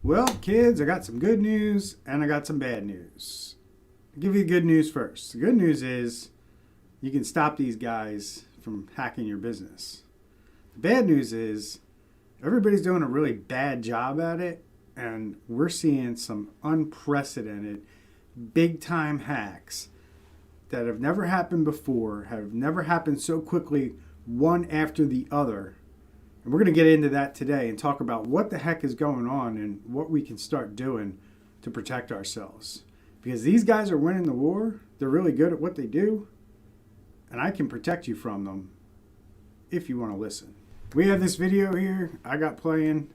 Well, kids, I got some good news and I got some bad news. I'll give you the good news first. The good news is you can stop these guys from hacking your business. The bad news is everybody's doing a really bad job at it, and we're seeing some unprecedented, big time hacks that have never happened before, have never happened so quickly, one after the other. And we're going to get into that today and talk about what the heck is going on and what we can start doing to protect ourselves. Because these guys are winning the war, they're really good at what they do, and I can protect you from them if you want to listen. We have this video here I got playing.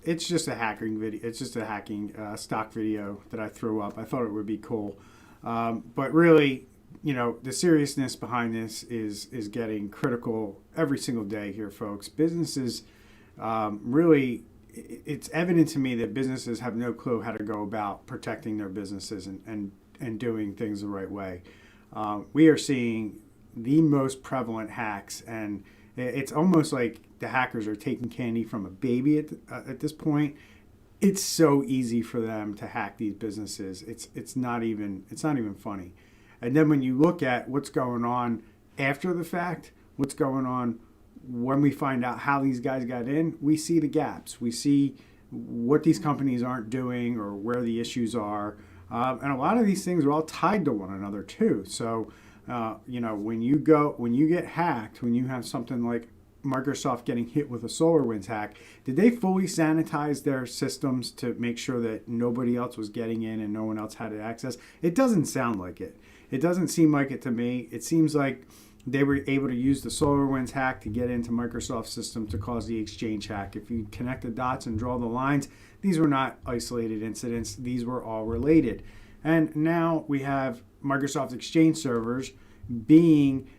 It's just a hacking video. It's just a hacking stock video that I threw up. I thought it would be cool. But really, the seriousness behind this is getting critical every single day here, folks. Businesses really, it's evident to me that businesses have no clue how to go about protecting their businesses and doing things the right way. We are seeing the most prevalent hacks, and it's almost like the hackers are taking candy from a baby at this point. It's so easy for them to hack these businesses. It's not even funny. And then when you look at what's going on after the fact, what's going on when we find out how these guys got in, we see the gaps. We see what these companies aren't doing or where the issues are. And a lot of these things are all tied to one another too. So, when you get hacked, when you have something like Microsoft getting hit with a SolarWinds hack, did they fully sanitize their systems to make sure that nobody else was getting in and no one else had access? It doesn't sound like it. It doesn't seem like it to me. It seems like they were able to use the SolarWinds hack to get into Microsoft's system to cause the Exchange hack. If you connect the dots and draw the lines, these were not isolated incidents. These were all related. And now we have Microsoft Exchange servers being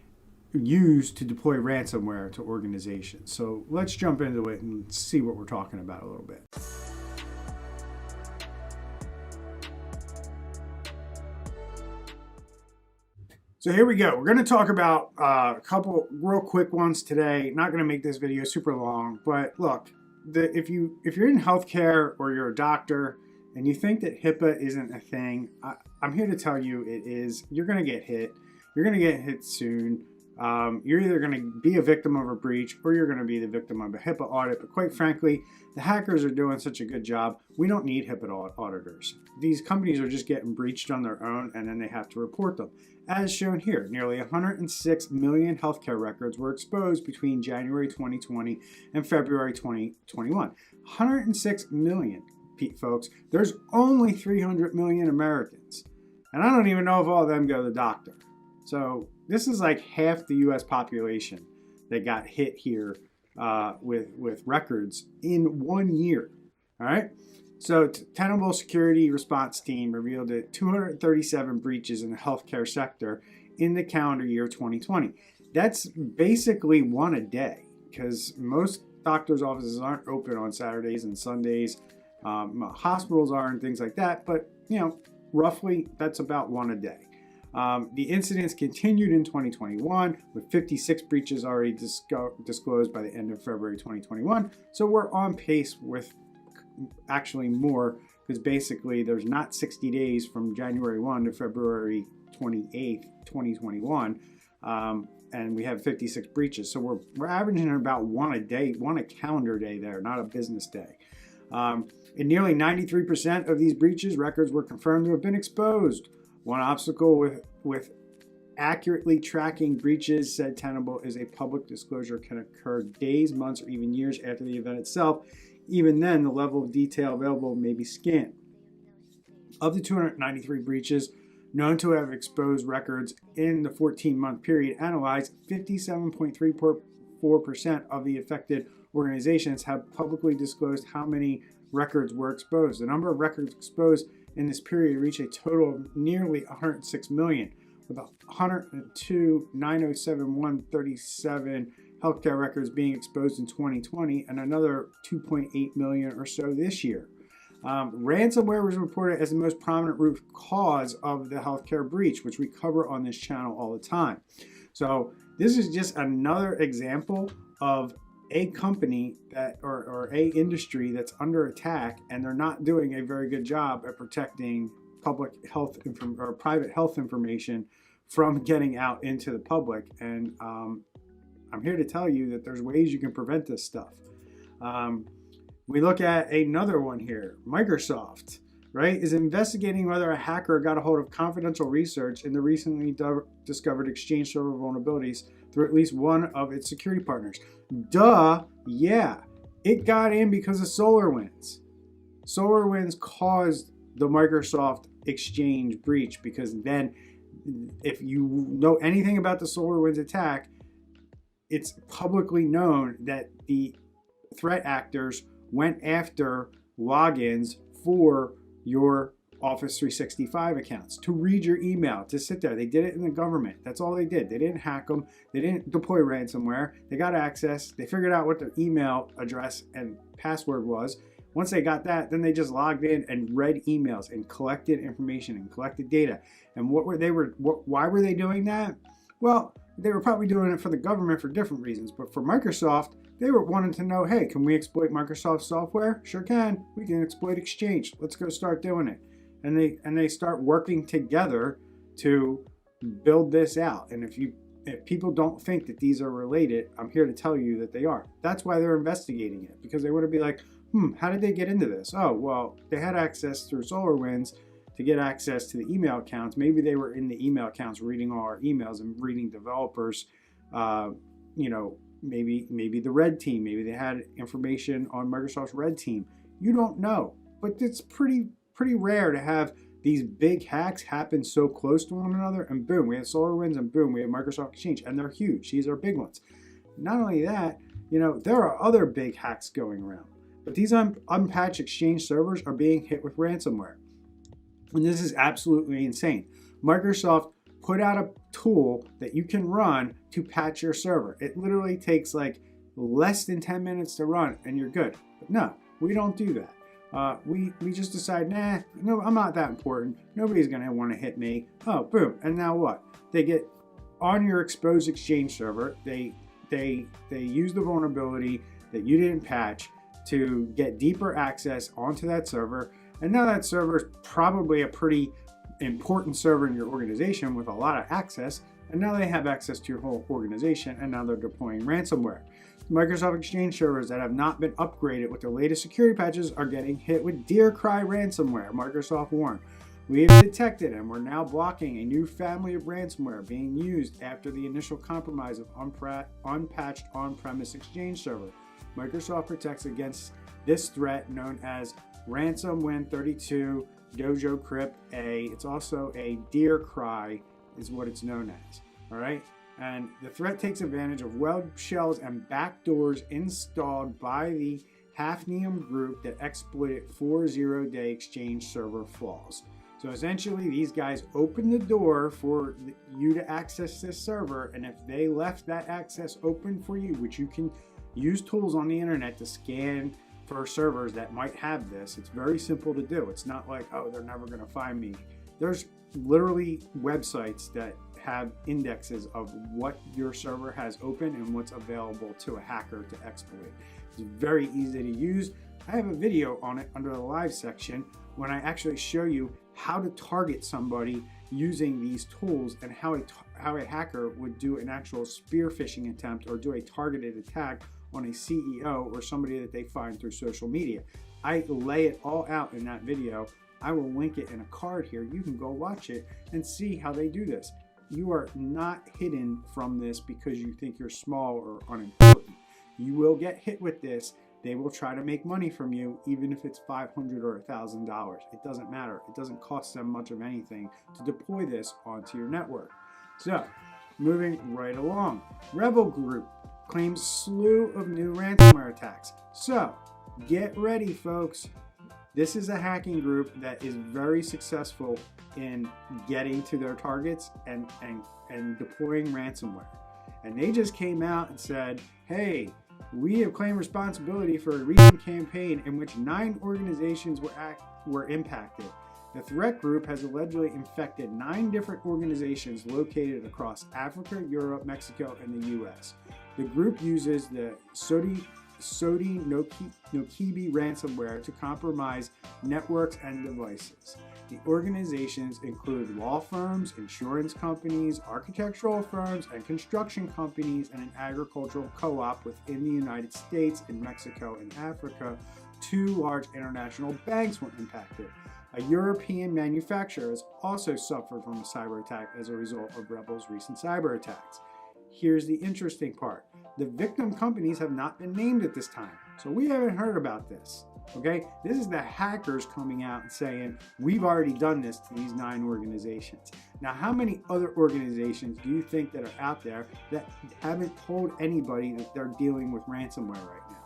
used to deploy ransomware to organizations. So let's jump into it and see what we're talking about a little bit. So here we go. We're going to talk about a couple real quick ones today. Not going to make this video super long, but look, if you're in healthcare or you're a doctor and you think that HIPAA isn't a thing, I'm here to tell you it is. You're going to get hit. You're going to get hit soon. You're either going to be a victim of a breach or you're going to be the victim of a HIPAA audit. But quite frankly, the hackers are doing such a good job. We don't need HIPAA auditors. These companies are just getting breached on their own, and then they have to report them. As shown here, nearly 106 million healthcare records were exposed between January 2020 and February 2021. 106 million, folks. There's only 300 million Americans. And I don't even know if all of them go to the doctor. So this is like half the U.S. population that got hit here with records in 1 year. All right. So Tenable Security Response Team revealed that 237 breaches in the healthcare sector in the calendar year 2020. That's basically one a day because most doctors' offices aren't open on Saturdays and Sundays. Hospitals are and things like that. But, roughly that's about one a day. The incidents continued in 2021 with 56 breaches already disclosed by the end of February 2021. So we're on pace with actually more because basically there's not 60 days from January 1 to February 28th, 2021. And we have 56 breaches. So we're averaging about one a day, one a calendar day there, not a business day. In nearly 93% of these breaches, records were confirmed to have been exposed. One obstacle with accurately tracking breaches, said Tenable, is a public disclosure can occur days, months, or even years after the event itself. Even then, the level of detail available may be scant. Of the 293 breaches known to have exposed records in the 14-month period analyzed, 57.34% of the affected organizations have publicly disclosed how many records were exposed. The number of records exposed in this period reached a total of nearly 106 million, with 102,907,137 healthcare records being exposed in 2020 and another 2.8 million or so this year. Ransomware was reported as the most prominent root cause of the healthcare breach, which we cover on this channel all the time. So this is just another example of a company that or a industry that's under attack and they're not doing a very good job at protecting public health or private health information from getting out into the public. And I'm here to tell you that there's ways you can prevent this stuff. We look at another one here. Microsoft, right, is investigating whether a hacker got a hold of confidential research in the recently discovered Exchange server vulnerabilities through at least one of its security partners. Duh, yeah. It got in because of SolarWinds. SolarWinds caused the Microsoft Exchange breach, because then if you know anything about the SolarWinds attack, it's publicly known that the threat actors went after logins for your Office 365 accounts, to read your email, to sit there. They did it in the government. That's all they did. They didn't hack them. They didn't deploy ransomware. They got access. They figured out what their email address and password was. Once they got that, then they just logged in and read emails and collected information and collected data. And why were they doing that? Well, they were probably doing it for the government for different reasons. But for Microsoft, they were wanting to know, hey, can we exploit Microsoft software? Sure can. We can exploit Exchange. Let's go start doing it. And they start working together to build this out. And if people don't think that these are related, I'm here to tell you that they are. That's why they're investigating it, because they want to be like, how did they get into this? Oh, well, they had access through SolarWinds to get access to the email accounts. Maybe they were in the email accounts reading all our emails and reading developers, maybe the red team, maybe they had information on Microsoft's red team. You don't know, but it's pretty rare to have these big hacks happen so close to one another, and boom, we have SolarWinds, and boom, we have Microsoft Exchange, and they're huge. These are big ones. Not only that, there are other big hacks going around, but these unpatched Exchange servers are being hit with ransomware. And this is absolutely insane. Microsoft put out a tool that you can run to patch your server. It literally takes like less than 10 minutes to run and you're good. But no, we don't do that. We just decide, no, I'm not that important. Nobody's going to want to hit me. Oh, boom. And now what? They get on your exposed Exchange server. They use the vulnerability that you didn't patch to get deeper access onto that server. And now that server is probably a pretty important server in your organization with a lot of access. And now they have access to your whole organization, and now they're deploying ransomware. Microsoft Exchange servers that have not been upgraded with the latest security patches are getting hit with Dear Cry ransomware, Microsoft warned. We have detected and we're now blocking a new family of ransomware being used after the initial compromise of unpatched on-premise Exchange server. Microsoft protects against this threat known as Ransom Win32 Dojo Crypt A. It's also a Dear Cry is what it's known as. All right. And the threat takes advantage of web shells and backdoors installed by the Hafnium group that exploited 4 zero-day Exchange server flaws. So essentially, these guys open the door for you to access this server, and if they left that access open for you, which you can use tools on the internet to scan for servers that might have this, it's very simple to do. It's not like, oh, they're never going to find me. There's literally websites that have indexes of what your server has open and what's available to a hacker to exploit. It's very easy to use. I have a video on it under the live section when I actually show you how to target somebody using these tools and how a hacker would do an actual spear phishing attempt or do a targeted attack on a CEO or somebody that they find through social media. I lay it all out in that video. I will link it in a card here. You can go watch it and see how they do this. You are not hidden from this because you think you're small or unimportant. You will get hit with this. They will try to make money from you, even if it's $500 or $1,000. It doesn't matter. It doesn't cost them much of anything to deploy this onto your network. So, moving right along. Rebel Group claims slew of new ransomware attacks. So, get ready, folks. This is a hacking group that is very successful in getting to their targets and deploying ransomware. And they just came out and said, hey, we have claimed responsibility for a recent campaign in which 9 organizations were impacted. The threat group has allegedly infected 9 different organizations located across Africa, Europe, Mexico, and the US. The group uses the Sodi Nokibi ransomware to compromise networks and devices. The organizations include law firms, insurance companies, architectural firms, and construction companies, and an agricultural co-op within the United States, in Mexico, and Africa. 2 large international banks were impacted. A European manufacturer has also suffered from a cyber attack as a result of Rebel's recent cyber attacks. Here's the interesting part. The victim companies have not been named at this time, so we haven't heard about this. Okay, this is the hackers coming out and saying, we've already done this to these 9 organizations. Now, how many other organizations do you think that are out there that haven't told anybody that they're dealing with ransomware right now?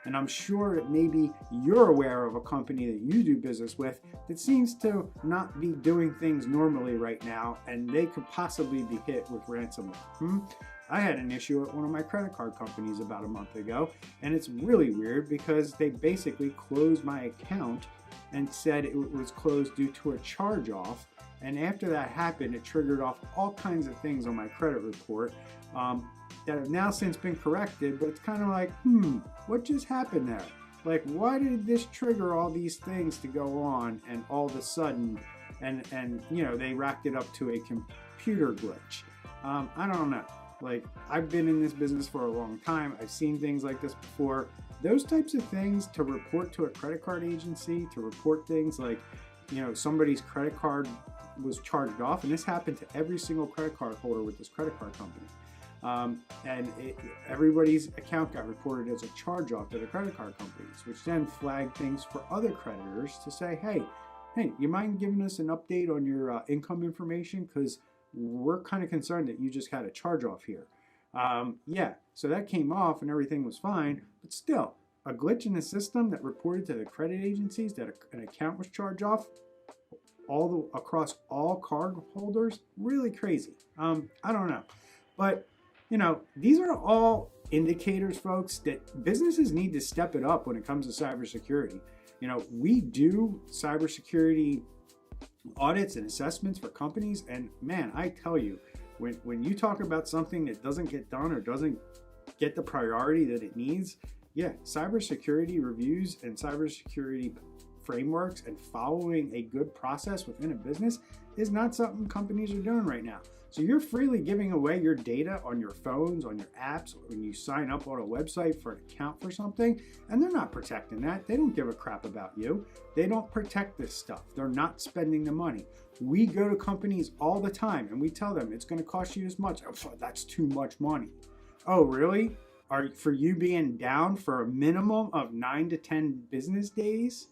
And I'm sure that maybe you're aware of a company that you do business with that seems to not be doing things normally right now, and they could possibly be hit with ransomware. I had an issue at one of my credit card companies about a month ago, and it's really weird because they basically closed my account and said it was closed due to a charge-off. And after that happened, it triggered off all kinds of things on my credit report that have now since been corrected, but it's kind of like, what just happened there? Like, why did this trigger all these things to go on, and all of a sudden, and you know, they racked it up to a computer glitch. I don't know. Like, I've been in this business for a long time. I've seen things like this before. Those types of things to report to a credit card agency, to report things like, you know, somebody's credit card was charged off, and this happened to every single credit card holder with this credit card company. Everybody's account got reported as a charge-off to the credit card companies, which then flagged things for other creditors to say, hey, you mind giving us an update on your income information? Because we're kind of concerned that you just had a charge-off here. Yeah, so that came off and everything was fine, but still, a glitch in the system that reported to the credit agencies that an account was charged off across all card holders, really crazy. I don't know. But, you know, these are all indicators, folks, that businesses need to step it up when it comes to cybersecurity. You know, we do cybersecurity audits and assessments for companies, and man, I tell you, when you talk about something that doesn't get done or doesn't get the priority that it needs, yeah, cybersecurity reviews and cybersecurity frameworks and following a good process within a business is not something companies are doing right now. So you're freely giving away your data on your phones, on your apps, when you sign up on a website for an account for something, and they're not protecting that. They don't give a crap about you. They don't protect this stuff. They're not spending the money. We go to companies all the time and we tell them it's going to cost you this much. Oh, that's too much money. Oh, really? For you being down for a minimum of 9 to 10 business days?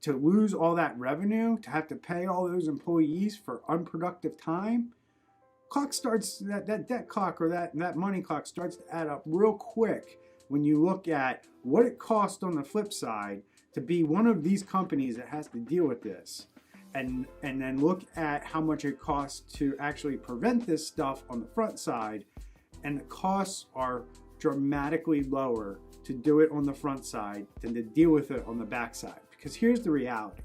To lose all that revenue, to have to pay all those employees for unproductive time, that debt clock or that money clock starts to add up real quick when you look at what it costs on the flip side to be one of these companies that has to deal with this, and then look at how much it costs to actually prevent this stuff on the front side, and the costs are dramatically lower to do it on the front side than to deal with it on the back side. Because here's the reality.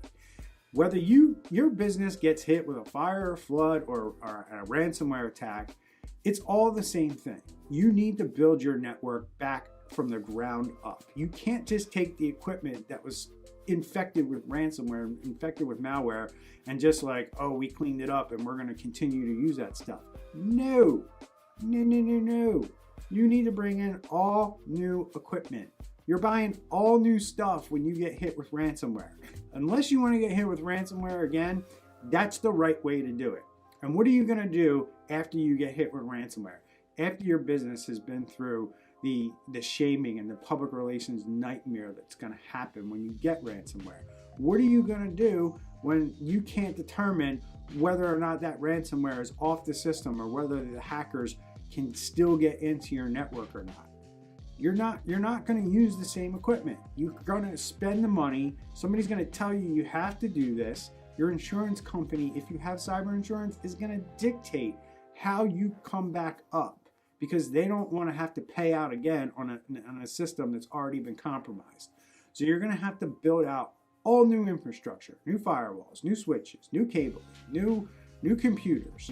Whether your business gets hit with a fire, flood, or a ransomware attack, it's all the same thing. You need to build your network back from the ground up. You can't just take the equipment that was infected with ransomware, infected with malware, and just like, oh, we cleaned it up and we're going to continue to use that stuff. No. You need to bring in all new equipment. You're buying all new stuff when you get hit with ransomware. Unless you want to get hit with ransomware again, that's the right way to do it. And what are you going to do after you get hit with ransomware? After your business has been through the shaming and the public relations nightmare that's going to happen when you get ransomware? What are you going to do when you can't determine whether or not that ransomware is off the system or whether the hackers can still get into your network or not? You're not going to use the same equipment. You're going to spend the money. Somebody's going to tell you have to do this. Your insurance company, if you have cyber insurance, is going to dictate how you come back up because they don't want to have to pay out again on a system that's already been compromised. So you're going to have to build out all new infrastructure, new firewalls, new switches, new cabling, new computers,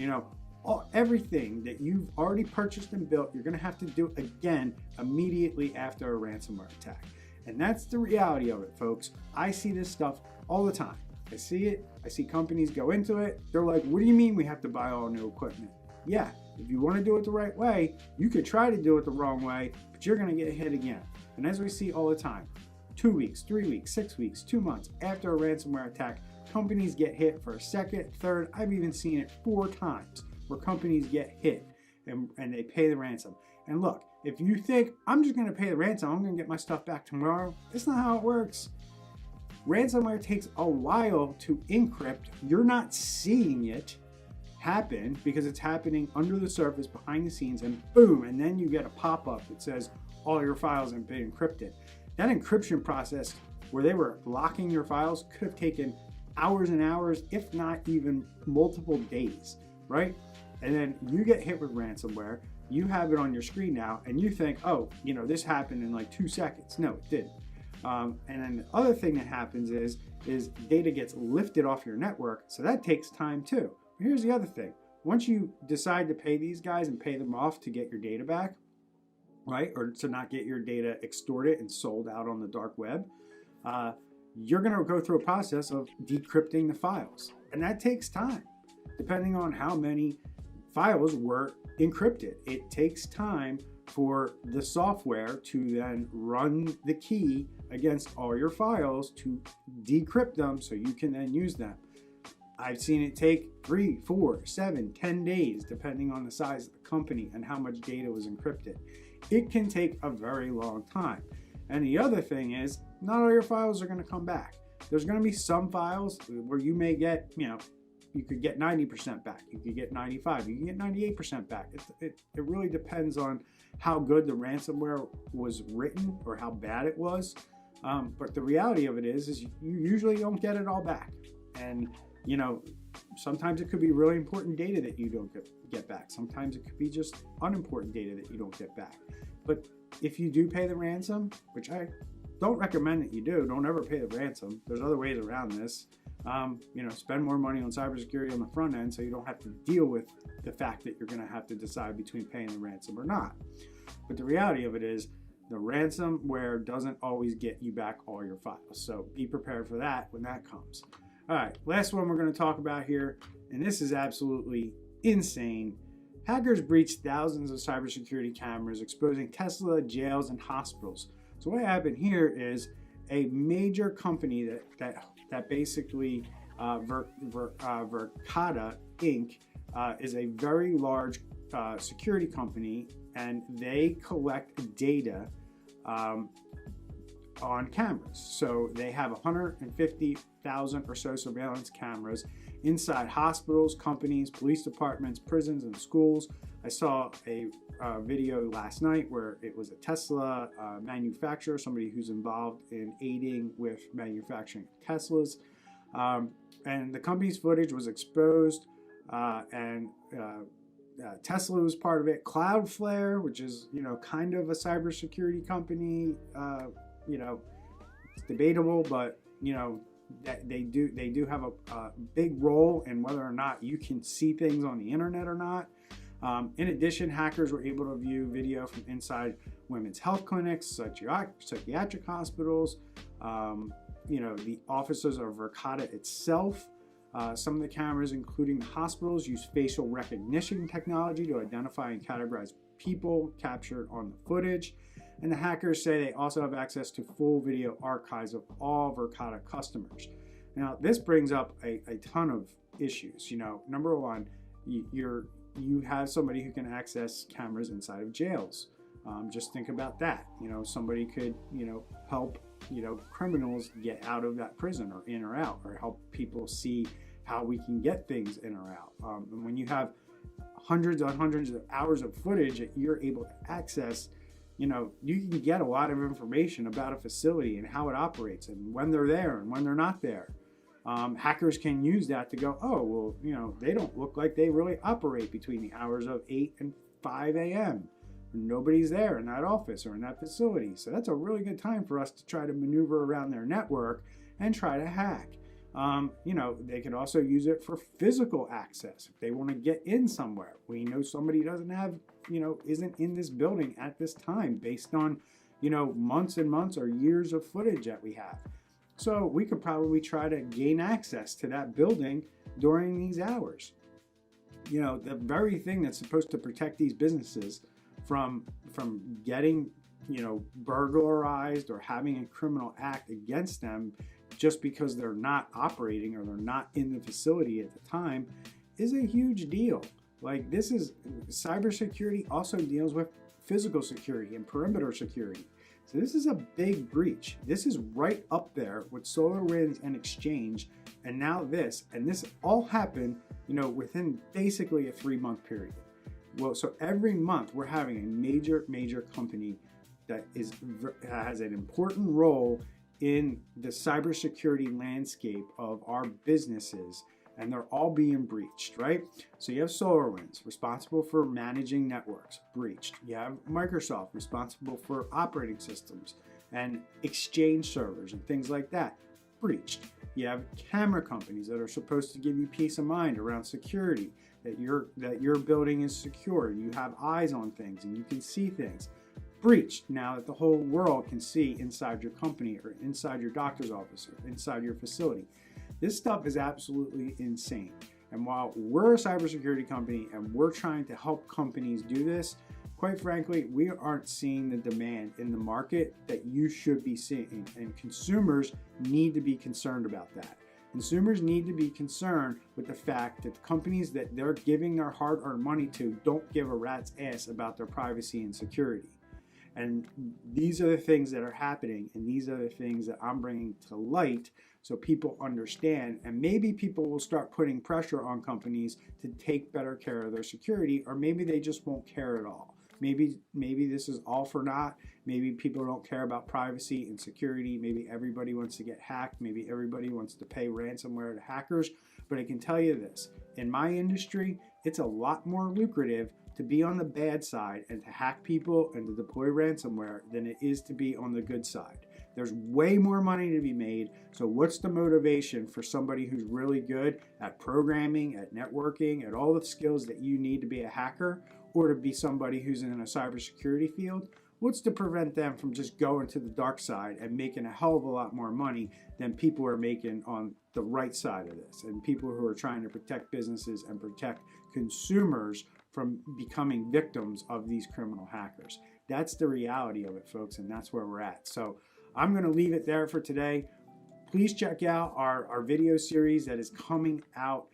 everything that you've already purchased and built, you're going to have to do again immediately after a ransomware attack. And that's the reality of it, folks. I see this stuff all the time. I see it. I see companies go into it. They're like, what do you mean we have to buy all new equipment? Yeah, if you want to do it the right way, you could try to do it the wrong way, but you're going to get hit again. And as we see all the time, 2 weeks, 3 weeks, 6 weeks, 2 months after a ransomware attack, companies get hit for a second, third. I've even seen it 4 times where companies get hit and they pay the ransom. And look, if you think I'm just going to pay the ransom, I'm going to get my stuff back tomorrow, that's not how it works. Ransomware takes a while to encrypt. You're not seeing it happen because it's happening under the surface, behind the scenes, and boom, and then you get a pop-up that says all your files have been encrypted. That encryption process where they were locking your files could have taken hours and hours, if not even multiple days, right? And then you get hit with ransomware, you have it on your screen now, and you think, oh, this happened in like 2 seconds. No, it didn't. And then the other thing that happens is data gets lifted off your network, so that takes time too. But here's the other thing. Once you decide to pay these guys and pay them off to get your data back, right, or to not get your data extorted and sold out on the dark web, you're going to go through a process of decrypting the files. And that takes time, depending on how many files were encrypted. It takes time for the software to then run the key against all your files to decrypt them so you can then use them. I've seen it take 3, 4, 7, 10 days, depending on the size of the company and how much data was encrypted. It can take a very long time. And the other thing is, not all your files are going to come back. There's going to be some files where you may get, you could get 90% back. You could get 95. You can get 98% back. It really depends on how good the ransomware was written or how bad it was. But the reality of it is you usually don't get it all back. And, sometimes it could be really important data that you don't get back. Sometimes it could be just unimportant data that you don't get back. But if you do pay the ransom, which I don't recommend that you do, don't ever pay the ransom. There's other ways around this. Spend more money on cybersecurity on the front end so you don't have to deal with the fact that you're going to have to decide between paying the ransom or not. But the reality of it is the ransomware doesn't always get you back all your files. So be prepared for that when that comes. All right, last one we're going to talk about here, and this is absolutely insane. Hackers breached thousands of cybersecurity cameras, exposing Tesla, jails, and hospitals. So what happened here is a major company that basically Verkada Inc. Is a very large security company, and they collect data on cameras. So they have 150,000 or so surveillance cameras inside hospitals, companies, police departments, prisons, and schools. I saw a video last night where it was a Tesla manufacturer, somebody who's involved in aiding with manufacturing Teslas. And the company's footage was exposed, and Tesla was part of it. Cloudflare, which is, kind of a cybersecurity company, it's debatable, but, that they do have a big role in whether or not you can see things on the internet or not. In addition, hackers were able to view video from inside women's health clinics, psychiatric hospitals, the offices of Verkada itself. Some of the cameras, including the hospitals, use facial recognition technology to identify and categorize people captured on the footage. And the hackers say they also have access to full video archives of all Verkada customers. Now, this brings up a ton of issues. Number one, you have somebody who can access cameras inside of jails. Just think about that. Somebody could, help, criminals get out of that prison or in or out, or help people see how we can get things in or out. And when you have hundreds on hundreds of hours of footage that you're able to access, you can get a lot of information about a facility and how it operates and when they're there and when they're not there. Hackers can use that to go, oh, well, they don't look like they really operate between the hours of 8 and 5 a.m. Nobody's there in that office or in that facility. So that's a really good time for us to try to maneuver around their network and try to hack. They can also use it for physical access. If they want to get in somewhere, we know somebody doesn't have, isn't in this building at this time based on, months and months or years of footage that we have. So we could probably try to gain access to that building during these hours. The very thing that's supposed to protect these businesses from getting, burglarized or having a criminal act against them just because they're not operating or they're not in the facility at the time is a huge deal. Like, this is cybersecurity also deals with physical security and perimeter security. So this is a big breach. This is right up there with SolarWinds and Exchange, and now this, and this all happened, within basically a 3-month period. Well, so every month we're having a major company that has an important role in the cybersecurity landscape of our businesses, and they're all being breached, right? So you have SolarWinds, responsible for managing networks, breached. You have Microsoft, responsible for operating systems and Exchange servers and things like that, breached. You have camera companies that are supposed to give you peace of mind around security, that your building is secure, you have eyes on things and you can see things. Breached now that the whole world can see inside your company or inside your doctor's office or inside your facility. This stuff is absolutely insane. And while we're a cybersecurity company and we're trying to help companies do this, quite frankly, we aren't seeing the demand in the market that you should be seeing. And consumers need to be concerned about that. Consumers need to be concerned with the fact that the companies that they're giving their hard-earned money to don't give a rat's ass about their privacy and security. And these are the things that are happening, and these are the things that I'm bringing to light so people understand, and maybe people will start putting pressure on companies to take better care of their security, or maybe they just won't care at all. Maybe this is all for naught. Maybe people don't care about privacy and security. Maybe everybody wants to get hacked. Maybe everybody wants to pay ransomware to hackers. But I can tell you this, in my industry, it's a lot more lucrative to be on the bad side and to hack people and to deploy ransomware than it is to be on the good side. There's way more money to be made. So what's the motivation for somebody who's really good at programming, at networking, at all the skills that you need to be a hacker, or to be somebody who's in a cybersecurity field? What's to prevent them from just going to the dark side and making a hell of a lot more money than people are making on the right side of this, and people who are trying to protect businesses and protect consumers from becoming victims of these criminal hackers? That's the reality of it, folks, and that's where we're at. So I'm going to leave it there for today. Please check out our video series that is coming out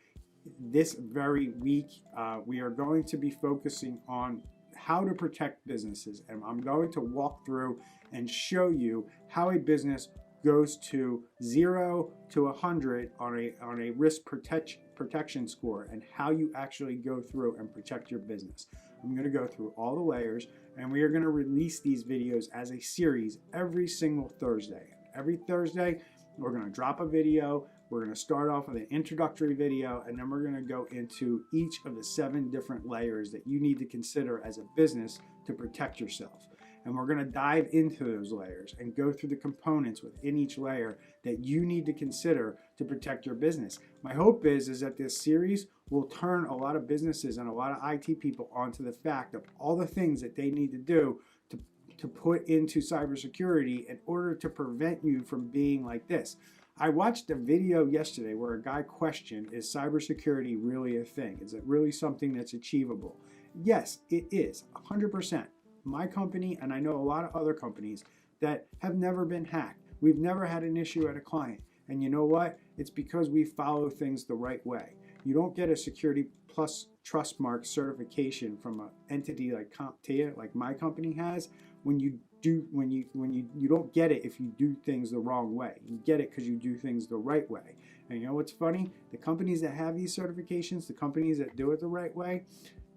this very week. We are going to be focusing on how to protect businesses, and I'm going to walk through and show you how a business goes to 0 to 100 on a risk protection score, and how you actually go through and protect your business. I'm going to go through all the layers, and we are going to release these videos as a series every single Thursday. Every Thursday, we're going to drop a video. We're going to start off with an introductory video, and then we're going to go into each of the 7 different layers that you need to consider as a business to protect yourself. And we're going to dive into those layers and go through the components within each layer that you need to consider to protect your business. My hope is that this series will turn a lot of businesses and a lot of IT people onto the fact of all the things that they need to do to put into cybersecurity in order to prevent you from being like this. I watched a video yesterday where a guy questioned, is cybersecurity really a thing? Is it really something that's achievable? Yes, it is, 100%. My company, and I know a lot of other companies that have never been hacked. We've never had an issue at a client. And you know what? It's because we follow things the right way. You don't get a Security Plus Trust Mark certification from an entity like CompTIA, like my company has, when you don't get it if you do things the wrong way. You get it because you do things the right way. And you know what's funny? The companies that have these certifications, the companies that do it the right way,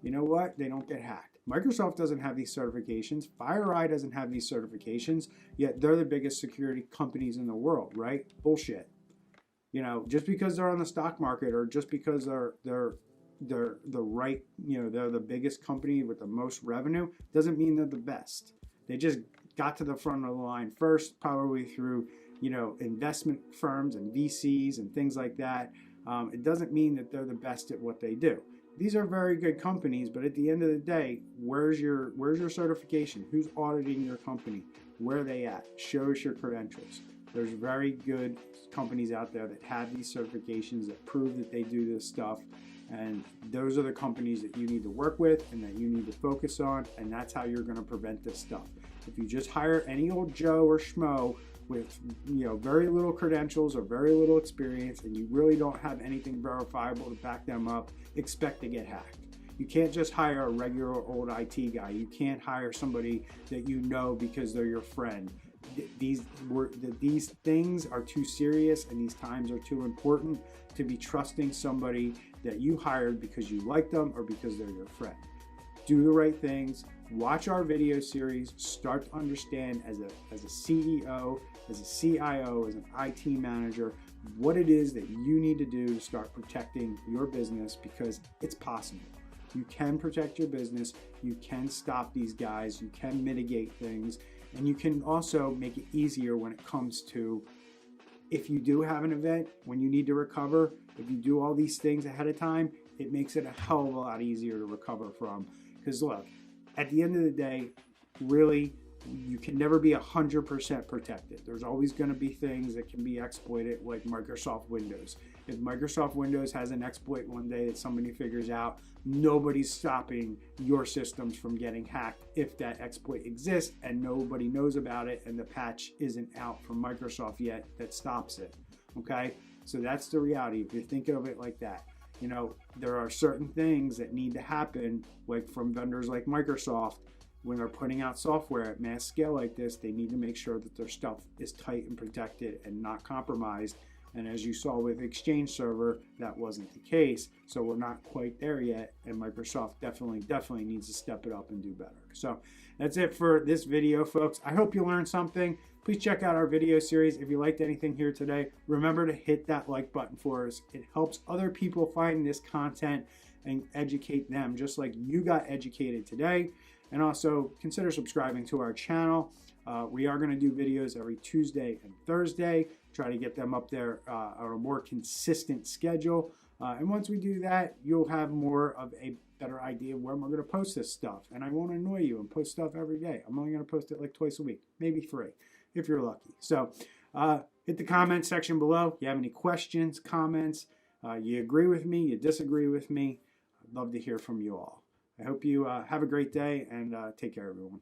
you know what? They don't get hacked. Microsoft doesn't have these certifications. FireEye doesn't have these certifications, yet they're the biggest security companies in the world, right? Bullshit. Just because they're on the stock market, or just because they're the right, they're the biggest company with the most revenue, doesn't mean they're the best. They just got to the front of the line first, probably through investment firms and VCs and things like that, it doesn't mean that they're the best at what they do. These are very good companies, but at the end of the day, where's your certification? Who's auditing your company? Where are they at? Show us your credentials. There's very good companies out there that have these certifications that prove that they do this stuff, and those are the companies that you need to work with and that you need to focus on, and that's how you're going to prevent this stuff. If you just hire any old Joe or Schmo with very little credentials or very little experience, and you really don't have anything verifiable to back them up, expect to get hacked. You can't just hire a regular old IT guy. You can't hire somebody that you know because they're your friend. These things are too serious, and these times are too important to be trusting somebody that you hired because you like them or because they're your friend. Do the right things. Watch our video series. Start to understand as a CEO, as a CIO, as an IT manager, what it is that you need to do to start protecting your business, because it's possible. You can protect your business. You can stop these guys. You can mitigate things. And you can also make it easier when it comes to, if you do have an event, when you need to recover, if you do all these things ahead of time, it makes it a hell of a lot easier to recover from. Because look, at the end of the day, really, you can never be 100% protected. There's always going to be things that can be exploited, like Microsoft Windows. If Microsoft Windows has an exploit one day that somebody figures out, nobody's stopping your systems from getting hacked if that exploit exists and nobody knows about it and the patch isn't out from Microsoft yet that stops it. Okay? So that's the reality. If you think of it like that. There are certain things that need to happen, like from vendors like Microsoft. When they're putting out software at mass scale like this, they need to make sure that their stuff is tight and protected and not compromised. And as you saw with Exchange Server, that wasn't the case. So we're not quite there yet. And Microsoft definitely needs to step it up and do better. So that's it for this video, folks. I hope you learned something. Please check out our video series. If you liked anything here today, remember to hit that like button for us. It helps other people find this content and educate them, just like you got educated today. And also consider subscribing to our channel. We are going to do videos every Tuesday and Thursday. Try to get them up there on a more consistent schedule. And once we do that, you'll have more of a better idea of when we're going to post this stuff. And I won't annoy you and post stuff every day. I'm only going to post it like twice a week, maybe 3, if you're lucky. So hit the comment section below. If you have any questions, comments, you agree with me, you disagree with me, I'd love to hear from you all. I hope you have a great day, and take care, everyone.